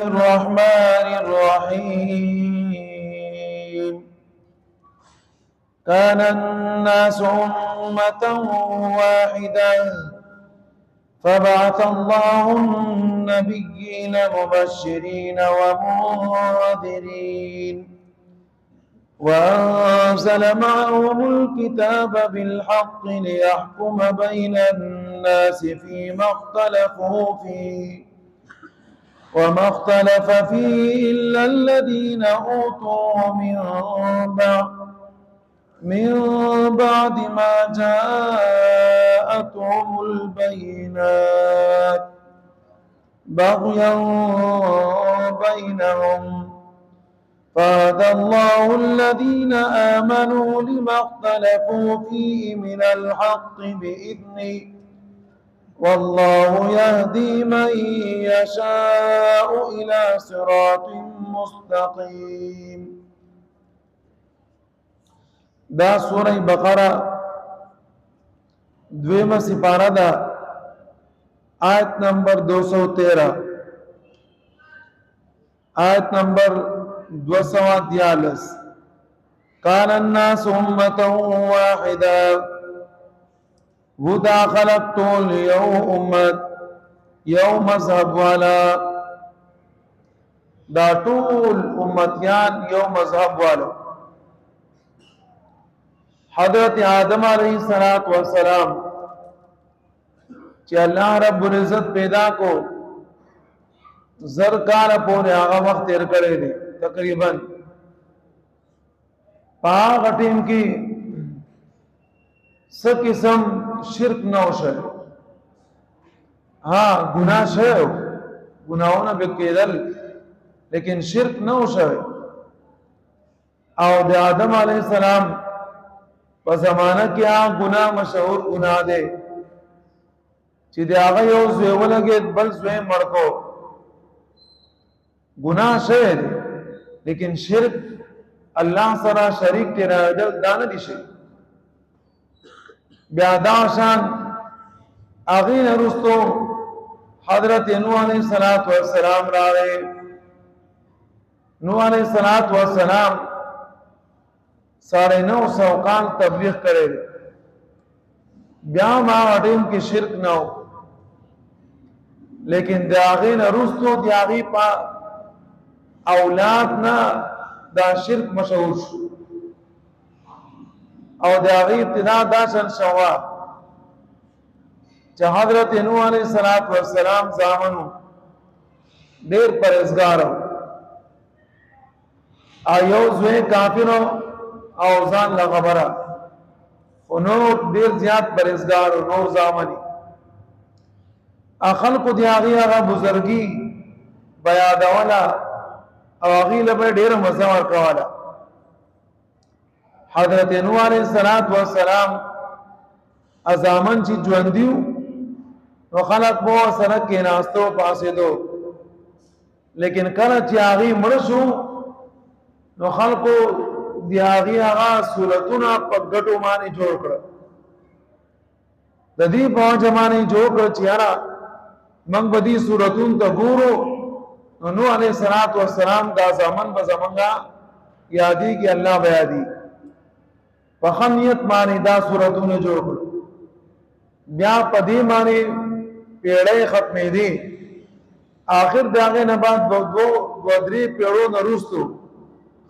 الرحمن الرحيم كان الناس أمة واحدة فبعث الله النبيين مبشرين ومنذرين وأنزل معهم الكتاب بالحق ليحكم بين الناس فيما اختلفوا فيه وما اختلف فيه إلا الذين أوتوه من بعد ما جاءتهم البينات بغيا بينهم فهدى الله الذين آمنوا لما اختلفوا فيه من الحق بإذنه والله يهدي من يشاء إلى صراط مستقيم. دا سورة بقرة دویمه سپاره ده آیت نمبر 213 آیت نمبر 243 كان الناس أمة واحدة ودا خلق طول یو امت یو مذهب والا دا طول امتیان یو مذهب والا حضرت آدم علیہ السلام چې الله رب العزت پیدا کو زر کال پورې هغه وخت تیر کړی دی تقریبا پاغ ټیم کې څه قسم شرک نه وشي ها ګناه شوی ګناونه به کېدل لیکن شرک نه وشي او د آدم علیہ السلام په زمانہ کې هغه ګناه مشهور ګناه دی چې د هغه یو زوی ولګید بل زوی مړ کو ګناه شوی دی لیکن شرک الله سره شریک ټیرادل دانه دي شي بیا دا شان اغین رستو حضرت نوح علیہ السلام راغی نوح علیہ السلام 950 کال تبلیغ کرے بیا ما اډیم کې شرک نه و لیکن د اغین رستو د اغي په اولاد نه دا شرک مشهور شو او د هغه ابتدا دا شان شوا چې حضرت نوح علیہ السلام زامنو ډیر پرهیزګار ایو زوی کافرو او ځان لا خبره او نو ډیر زیات پرهیزګار او نور زامنی اخلق دی هغه بزرگی بیا داولا او هغه له ډیر مزه ورکواله حضرت نوح علیہ السلام ازامن چې ژوندیو نو خلق مو سره کې ناستو پاسې دو لیکن کله چې هغه مړ شو نو خلقو دی هغه صورتونه په ګټو باندې جوړ کړ د دې په ځمانه جوړ کړ چې یاره موږ به دې صورتون ته ګورو نو نوح علیہ السلام دا زمان به زمونږه یادې کې الله بیا دی فخنیت معنی دا صورتونه جوړ کړ بیا پدې معنی پیړې ختمې دي آخر داغه نه بعد دو درې پیړو نه روستو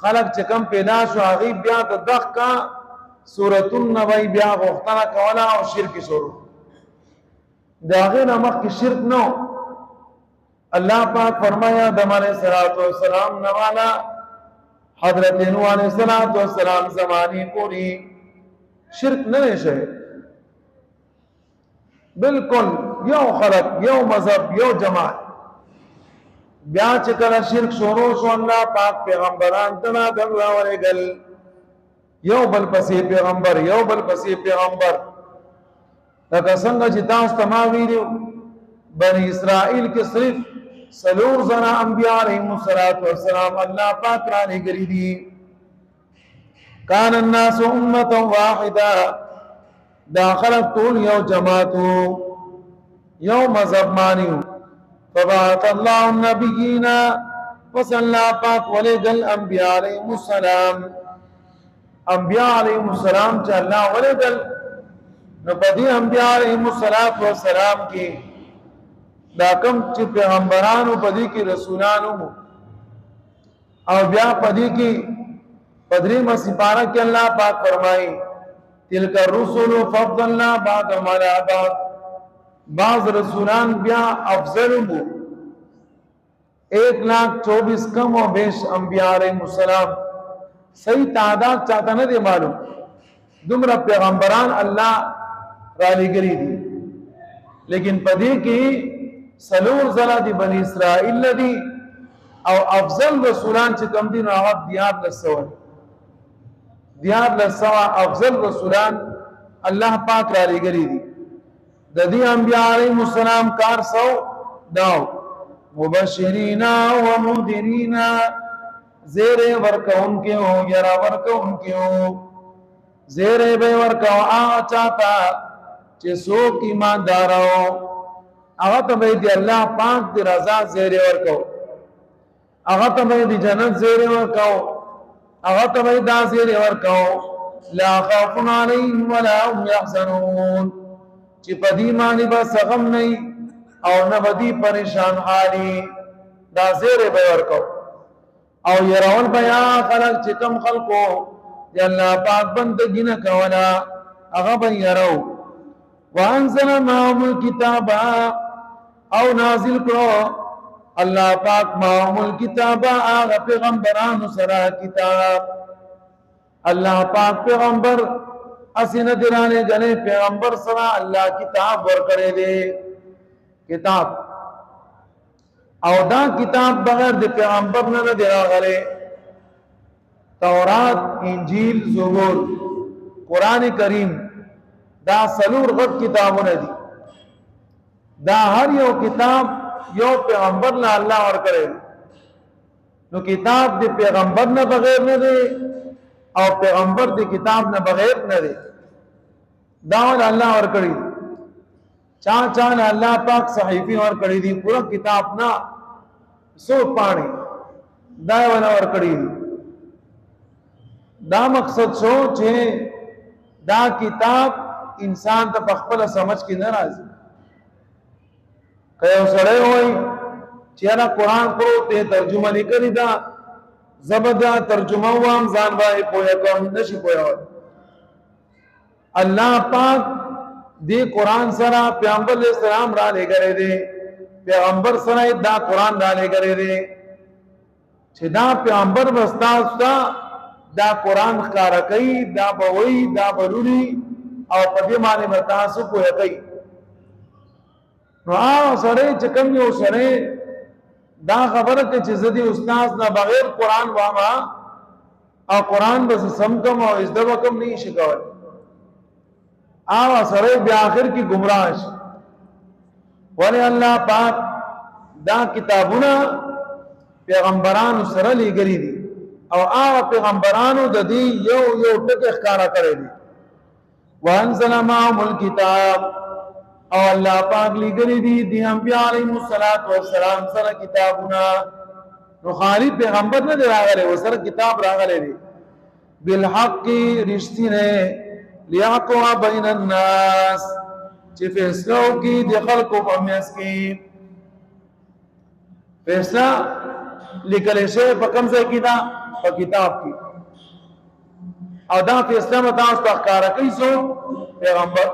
خلق چې کم پیدا شو هغه بیا د دغ کا صورتون نوای بیا غوښتنه کوله او شرک شروع داغه نه مخ کې شرک نو الله پاک فرمایا آدم علیہ السلام نوالا حضرت نوح علیہ السلام زمانی پوری شرک نہ شے بالکل یو خلق یو مذہب یو جماعت بیا چکر شرک شروع شو اللہ پاک پیغمبران تنا دغلا ورگل یو بل پسی پیغمبر لکه څنګه چې تاسو تما ویلو بنی اسرائیل کې صرف سلور زنا انبیاء علیہم السلام اللہ پاک را لګری دي کان الناس امه واحده داخل طول یو جماعتو یو مذهب مانیو فبعث الله النبيين وصلى پاک ولګل انبیاء علیهم السلام انبیاء علیهم السلام چې الله ولګل نو په دې انبیاء علیهم السلام کې دا کوم چې پیغمبرانو په دې کې رسولانو او بیا په دې کې پدری مسیپارا کې الله پاک فرمایي تلک الرسل فضلنا بعضهم على بعض بعض رسولان بیا افضل مو 1,24,000 کم و بیش انبیاء علیہ السلام صحیح تعداد چاہتا نہ دے معلوم دمرا پیغمبران اللہ را لگری دی لیکن پدی کی سلور زلا دی بنی اسرائیل لدی او افضل رسولان چکم دی نواب دیار لسوا افضل رسولان اللہ پاک را لگری دی ددی انبیاء علیہ السلام کار سو داو مبشرین و منذرین زیر ورکا ان کے ہو یرا ورکا ان کے ہو زیر بے ورکا چاہتا چے سوک ایمان دارا ہو اغا بیدی اللہ پاک دی رضا زیر ورکا ہو اغا بیدی جنت زیر ورکا ہو اغا بیدی زیر ورکا ہو لا خوف علیہم ولا هم یحزنون چی پدی مانی با سغم نہیں او نبدی پریشان حالی دا زیر بیور کو او یرون بیا خلق چکم خلقو دی اللہ پاک بندگی نکونا اغبن یرو وانزل معهم الكتابا او نازل کرو اللہ پاک معهم الكتابا آغا پیغمبران سرا کتاب اللہ پاک پیغمبر اسی ندرانے گنے پیغمبر سرا اللہ کتاب ورکڑے دے کتاب او دا کتاب بغیر دی پیغمبر نہ دے راغلے تورات انجیل زبور قرآن کریم دا سلور غد کتابوں نے دی دا ہر یو کتاب یو پیغمبر نہ اللہ ور کرے نو کتاب دی پیغمبر نہ بغیر نہ دے او پیغمبر دی کتاب نہ بغیر نہ دے دا اللہ ور کرے چاہ اللہ پاک صحیفی اور کڑی دی پورا کتاب نا سو پانی دائے والا اور کڑی دی دا مقصد سو چھے دا کتاب انسان تا پخپل سمجھ کی نرازی کہو سڑے ہوئی چیارا قرآن کرو تے ترجمہ لکری دا زبدہ ترجمہ وام زان بائی پویا کون نشی پویا ہوئی اللہ پاک دی قرآن سرا پیغمبر علیہ السلام را لے کرے دے پیغمبر سرا دا قرآن را لے کرے دے چھے دا پیغمبر بستاستا دا قرآن خکارا کئی دا بوئی دا بلولی او پدی مانے بتاسو کو یقی نو آو سرے چکم یو سرے دا خبرت چھے زدی استاز نا بغیر قرآن واما او قرآن بس سمکم او ازدبکم نہیں شکاوت آوہ سرے بی آخر کی گمراش ولی اللہ پاک دا کتابونا پیغمبرانو سرلی گری دی او آوہ پیغمبرانو دا دی یو ٹک اخکارا کرے دی وانزل معهم الكتاب او اللہ پاک لی گری دی انبیاء علیہ السلام سر کتابونا نو خالی پیغمبر نہ دے راگلے وہ سر کتاب راگلے دی بالحق کی رشتی نے لیاقوا بین الناس چی فیصلوں کی دی خلقو فہمیس کی فیصلہ لکلے شے پا کم سے کی دا پا کتاب کی او دا فیصلہ متاس پا اخکارا کئی سو پیغمبر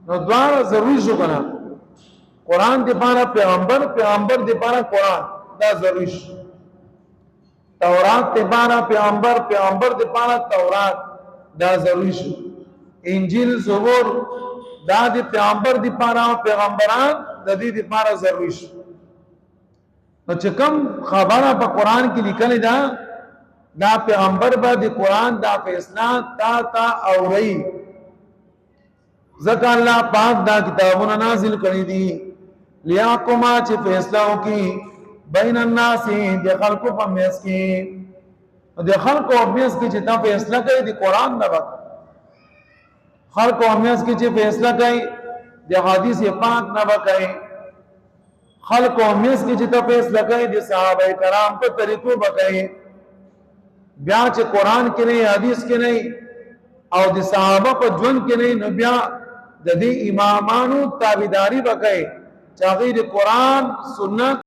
نو دوارا ضروری شو کنا قرآن دی پارا پیغمبر پیغمبر دی پارا قرآن دا ضروری شو تورات دی پارا پیغمبر پیغمبر دی پارا تورات دا ضروری شو انجیل زبور دا دی پیغمبر دی پارا پیغمبران دا دی پارا ضروری شو نو چکم خبرہ پا قرآن کی لکھنے دا پیغمبر با دی قرآن دا فیصلہ تا او رئی ذکر اللہ پاک دا کتابونا نازل کری دی لیاقما چی فیصلہوں کی بین الناسی دی خلقو پا میس کی دی خلقو امیس کی چیتا فیصلہ کئی دی قرآن نہ بک خلقو امیس کی چی فیصلہ کئی دی حدیث پاک نہ بکئی خلق او میس کې چې ته فیصله کوي د صحابه کرام په طریقو وکړي بیا چې قران کې نه حدیث کې نه او د صحابه په ژوند کې نه نو بیا د دې امامانو تابعداري وکړي چې هغه د قران سنت